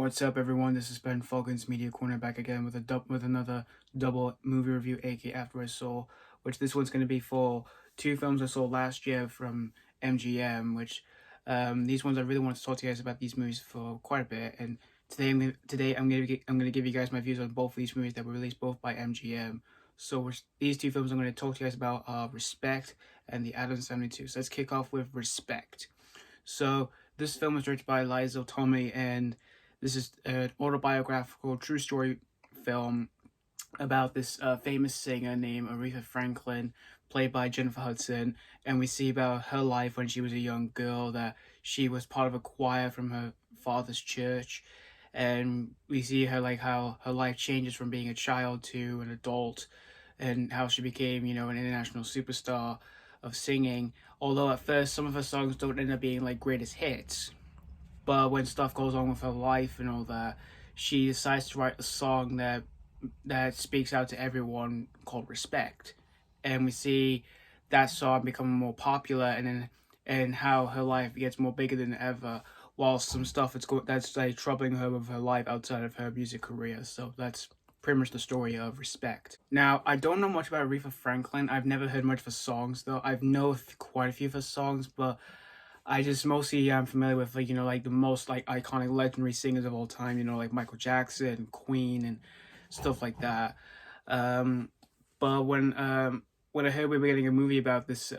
What's up, everyone? This is Ben Falcon's Media Corner back again with another double movie review, aka After I Saw, which this one's going to be for two films I saw last year from MGM. These ones I really want to talk to you guys about these movies for quite a bit. And today I'm gonna give you guys my views on both of these movies that were released both by MGM. So these two films I'm going to talk to you guys about are Respect and The Addams Family 2. So let's kick off with Respect. So this film was directed by Liesl, and this is an autobiographical true story film about this famous singer named Aretha Franklin, played by Jennifer Hudson. And we see about her life when she was a young girl, that she was part of a choir from her father's church. And we see her, like, how her life changes from being a child to an adult, and how she became, an international superstar of singing. Although at first some of her songs don't end up being like greatest hits, but when stuff goes on with her life and all that, she decides to write a song that speaks out to everyone called Respect. And we see that song become more popular, and how her life gets more bigger than ever, while some stuff that's like troubling her with her life outside of her music career. So that's pretty much the story of Respect. Now, I don't know much about Aretha Franklin. I've never heard much of her songs, though. I know quite a few of her songs, but I just mostly am familiar with, like, the most, like, iconic legendary singers of all time, like Michael Jackson, Queen, and stuff like that. But when I heard we were getting a movie about this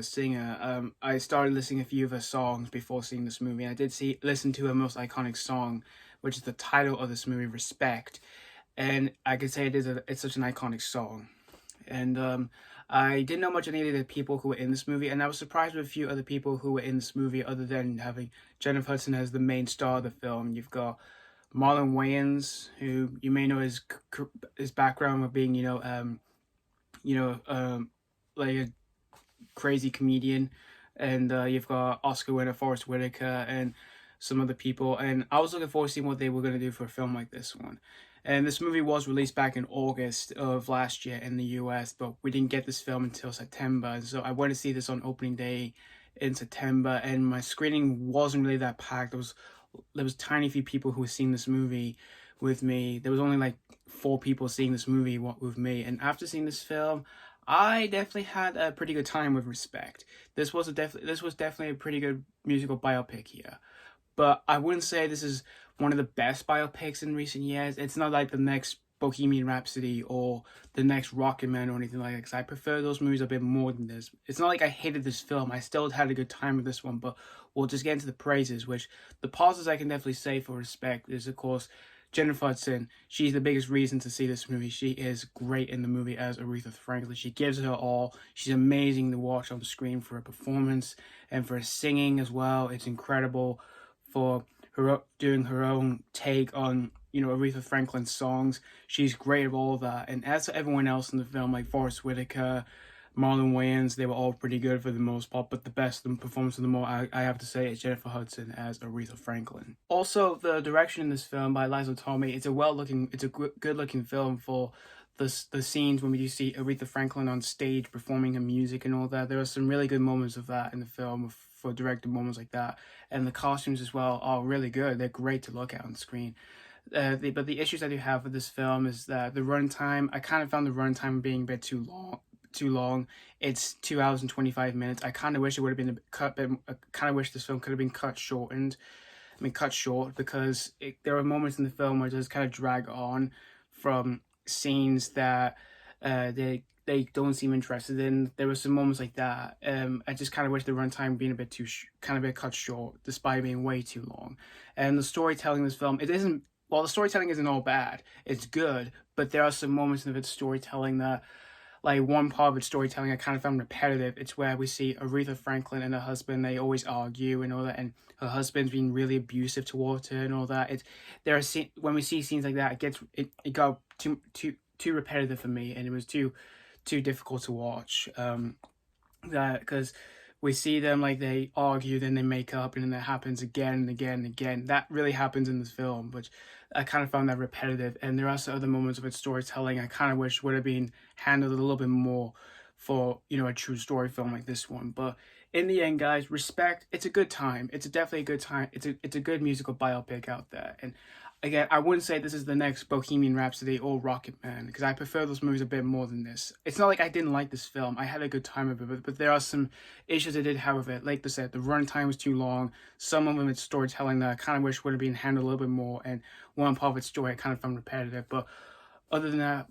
singer, I started listening to a few of her songs before seeing this movie, and I did listen to her most iconic song, which is the title of this movie, Respect. And I could say it's such an iconic song. And I didn't know much of any of the people who were in this movie, and I was surprised with a few other people who were in this movie, other than having Jennifer Hudson as the main star of the film. You've got Marlon Wayans, who you may know his background of being, like a crazy comedian, and you've got Oscar winner Forest Whitaker and some other people. And I was looking forward to seeing what they were going to do for a film like this one. And this movie was released back in August of last year in the US, but we didn't get this film until September. So I went to see this on opening day in September, and my screening wasn't really that packed. There was tiny few people who were seeing this movie with me. There was only like 4 people seeing this movie with me. And after seeing this film, I definitely had a pretty good time with Respect. This was definitely a pretty good musical biopic here. But I wouldn't say this is one of the best biopics in recent years. It's not like the next Bohemian Rhapsody or the next Rocketman or anything like that, because I prefer those movies a bit more than this. It's not like I hated this film. I still had a good time with this one, but we'll just get into the praises, which the positives I can definitely say for Respect is, of course, Jennifer Hudson. She's the biggest reason to see this movie. She is great in the movie as Aretha Franklin. She gives her all. She's amazing to watch on the screen for her performance and for her singing as well. It's incredible for her doing her own take on, Aretha Franklin's songs. She's great at all of that. And as for everyone else in the film, like Forest Whitaker, Marlon Wayans, they were all pretty good for the most part, but the best performance of them all, I have to say, is Jennifer Hudson as Aretha Franklin. Also, the direction in this film by Liesl, it's a good-looking film for the scenes when we do see Aretha Franklin on stage performing her music and all that. There are some really good moments of that in the film, for directed moments like that. And the costumes as well are really good. They're great to look at on screen. But the issues I do have with this film is that the runtime, I kind of found the runtime being a bit too long. It's 2 hours and 25 minutes. I kind of wish it would have been I kind of wish this film could have been cut short, because there are moments in the film where it does kind of drag on from scenes that they don't seem interested in. There were some moments like that. I just kind of wish the runtime being a bit cut short, despite being way too long. And the storytelling in this film, the storytelling isn't all bad. It's good, but there are some moments of its storytelling that, like, one part of its storytelling I kind of found repetitive. It's where we see Aretha Franklin and her husband, they always argue and all that, and her husband's being really abusive towards her and all that. When we see scenes like that, it got too repetitive for me, and it was too difficult to watch. Because we see them, like, they argue, then they make up, and then that happens again and again and again. That really happens in this film, which I kind of found that repetitive. And there are also other moments of its storytelling I kind of wish would have been handled a little bit more for, you know, a true story film like this one. But in the end, guys, Respect, it's a good time. It's definitely a good time. It's a good musical biopic out there. And again, I wouldn't say this is the next Bohemian Rhapsody or Rocket Man, because I prefer those movies a bit more than this. It's not like I didn't like this film. I had a good time with it, but there are some issues I did have with it. Like I said, the runtime was too long. Some of them, it's storytelling that I kind of wish would have been handled a little bit more, and one part of its story I kind of found repetitive. But other than that,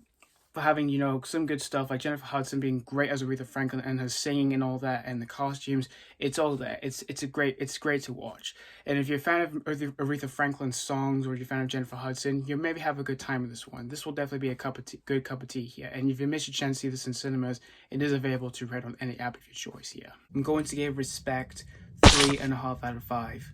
for having, you know, some good stuff like Jennifer Hudson being great as Aretha Franklin and her singing and all that, and the costumes, it's all there. It's great to watch. And if you're a fan of Aretha Franklin's songs, or you're a fan of Jennifer Hudson, you maybe have a good time with this one. This will definitely be a good cup of tea here. And if you miss your chance to see this in cinemas, it is available to rent on any app of your choice here. I'm going to give Respect 3.5 out of 5.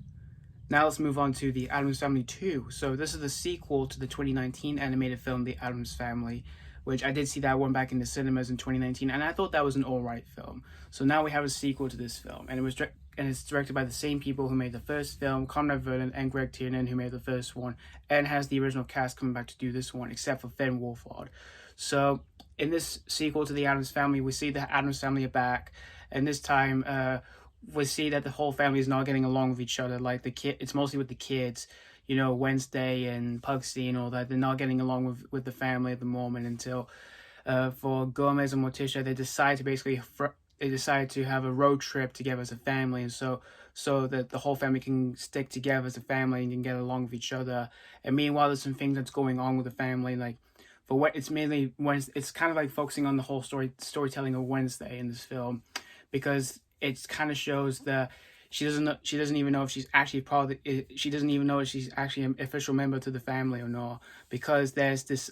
Now let's move on to The Addams Family 2. So this is the sequel to the 2019 animated film The Addams Family, which I did see that one back in the cinemas in 2019, and I thought that was an alright film. So now we have a sequel to this film, and it's directed by the same people who made the first film, Conrad, Vernon, and Greg Tiernan, who made the first one, and has the original cast coming back to do this one, except for Finn Wolfhard. So in this sequel to The Addams Family, we see the Addams Family are back, and this time we see that the whole family is not getting along with each other. Like it's mostly with the kids. You know, Wednesday and Pugsy and all that, they're not getting along with the family at the moment until for Gomez and Morticia, they decide to have a road trip together as a family, and so that the whole family can stick together as a family and can get along with each other. And meanwhile, there's some things that's going on with the family, like for what it's mainly Wednesday. It's kind of like focusing on the whole storytelling of Wednesday in this film, because it kind of shows the she doesn't even know if she's actually she doesn't even know if she's actually an official member to the family or not, because there's this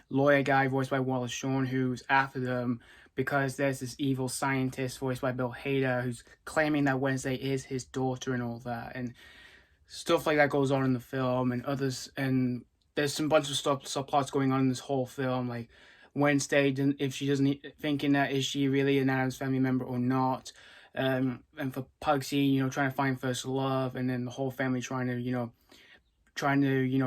lawyer guy voiced by Wallace Shawn who's after them, because there's this evil scientist voiced by Bill Hader who's claiming that Wednesday is his daughter and all that, and stuff like that goes on in the film, and there's some bunch of subplots going on in this whole film, like Wednesday, if she doesn't thinking that is she really an Addams Family member or not. And for Pugsy, you know, trying to find first love, and then the whole family trying to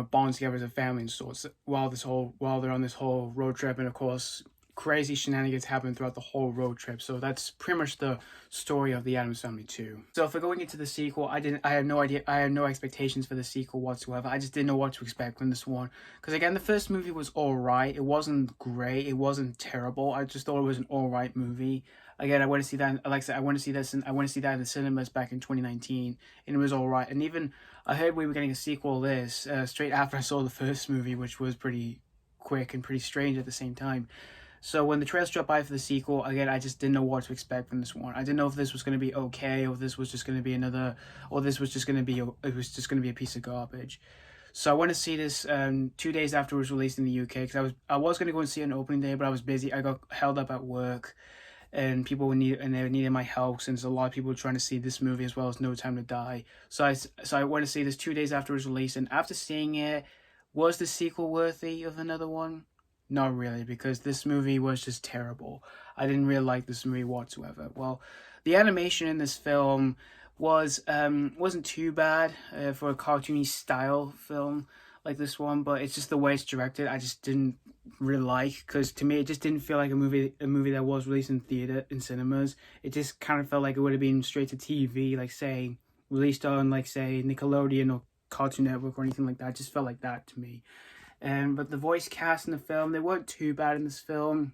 bond together as a family and sorts while they're on this whole road trip. And of course, crazy shenanigans happen throughout the whole road trip. So that's pretty much the story of The Addams Family 2. So for going into the sequel, I had no idea, I had no expectations for the sequel whatsoever. I just didn't know what to expect from this one, because again, the first movie was alright. It wasn't great, it wasn't terrible. I just thought it was an alright movie. Again, I want to see that. Like I said, I want to see that in the cinemas back in 2019, and it was all right. And even I heard we were getting a sequel to this straight after I saw the first movie, which was pretty quick and pretty strange at the same time. So when the trailers dropped by for the sequel, again, I just didn't know what to expect from this one. I didn't know if this was going to be okay, or if this was just going to be a piece of garbage. So I went to see this 2 days after it was released in the UK, because I was going to go and see it on opening day, but I was busy. I got held up at work, and they needed my help, since a lot of people were trying to see this movie as well as No Time to Die. So I went to see this 2 days after it was released, and after seeing it, was the sequel worthy of another one? Not really, because this movie was just terrible. I didn't really like this movie whatsoever. Well, the animation in this film wasn't too bad for a cartoony style film like this one, but it's just the way it's directed I just didn't really like, because to me it just didn't feel like a movie that was released in cinemas. It just kind of felt like it would have been straight to TV, like say released on like say Nickelodeon or Cartoon Network or anything like that. It just felt like that to me. But the voice cast in the film, they weren't too bad in this film.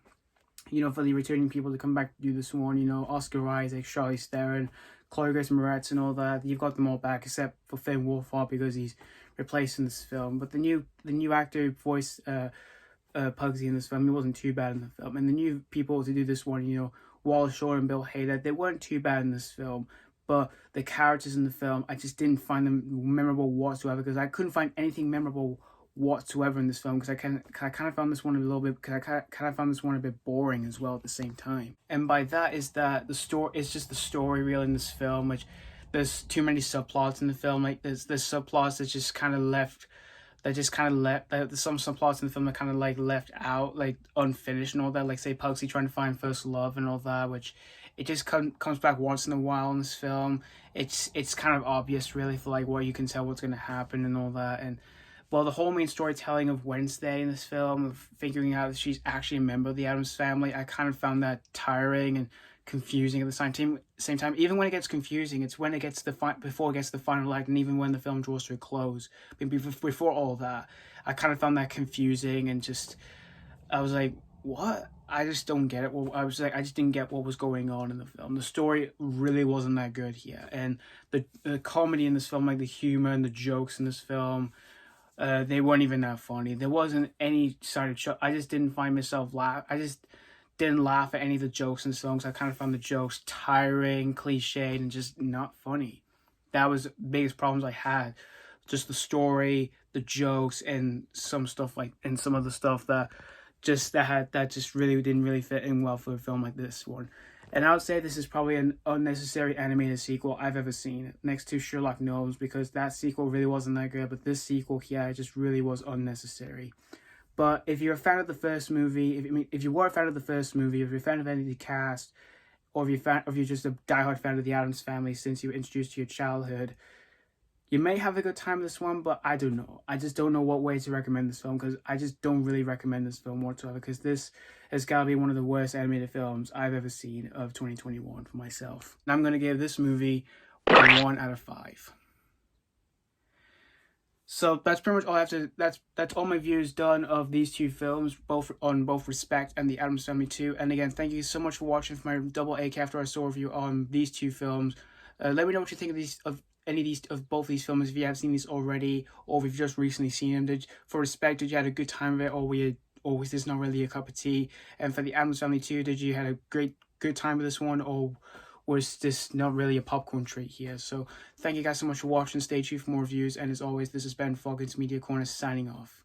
You know, for the returning people to come back to do this one, you know, Oscar Isaac, Charlize Theron, Chloë, Moretz, and all that, you've got them all back except for Finn Wolfhard, because he's replaced in this film. But the new actor who voiced Pugsy in this film, he wasn't too bad in the film. And the new people to do this one, you know, Wallace Shawn and Bill Hader, they weren't too bad in this film. But the characters in the film, I just didn't find them memorable whatsoever, because I couldn't find anything memorable whatsoever in this film, because I kind of found this one a bit boring as well at the same time. And by that is that the story, it's just the story reel in this film, which there's too many subplots in the film. Like there's subplots that just kind of left. There's some subplots in the film that kind of like left out, like unfinished and all that. Like say Pugsy trying to find first love and all that, which it just comes back once in a while in this film. It's kind of obvious really, for like what you can tell what's gonna happen and all that. well, the whole main storytelling of Wednesday in this film, of figuring out that she's actually a member of the Addams family, I kind of found that tiring and confusing at the same time. Even when it gets confusing, it's when it gets before it gets to the final act, and even when the film draws to a close. Before all that, I kind of found that confusing, and just, I was like, what? I just don't get it. Well, I just didn't get what was going on in the film. The story really wasn't that good here, and the comedy in this film, like the humor and the jokes in this film, they weren't even that funny. There wasn't any side of show. I just didn't find myself laugh. I just didn't laugh at any of the jokes in the songs. I kind of found the jokes tiring, cliched, and just not funny. That was the biggest problems I had. Just the story, the jokes, and some other stuff that just really didn't really fit in well for a film like this one. And I would say this is probably an unnecessary animated sequel I've ever seen, next to Sherlock Gnomes, because that sequel really wasn't that good, but this sequel here just really was unnecessary. But if you're a fan of the first movie, if you were a fan of the first movie, if you're a fan of any of the cast, or if you're just a diehard fan of the Addams family since you were introduced to your childhood, you may have a good time with this one, but I don't know. I just don't know what way to recommend this film, because I just don't really recommend this film whatsoever, because this has got to be one of the worst animated films I've ever seen of 2021 for myself. And I'm going to give this movie a 1 out of 5. So that's pretty much all I have to. That's all my views done of these two films, both Respect and the Addams Family 2. And again, thank you so much for watching for my double A after I saw review on these two films. Let me know what you think of both these films, if you have seen these already, or if you've just recently seen them. For Respect, did you had a good time with it, or was this not really a cup of tea? And for the Addams Family 2, did you had a good time with this one, or was this not really a popcorn treat here? So thank you guys so much for watching. Stay tuned for more reviews, and as always, this has been Foggins Media Corner signing off.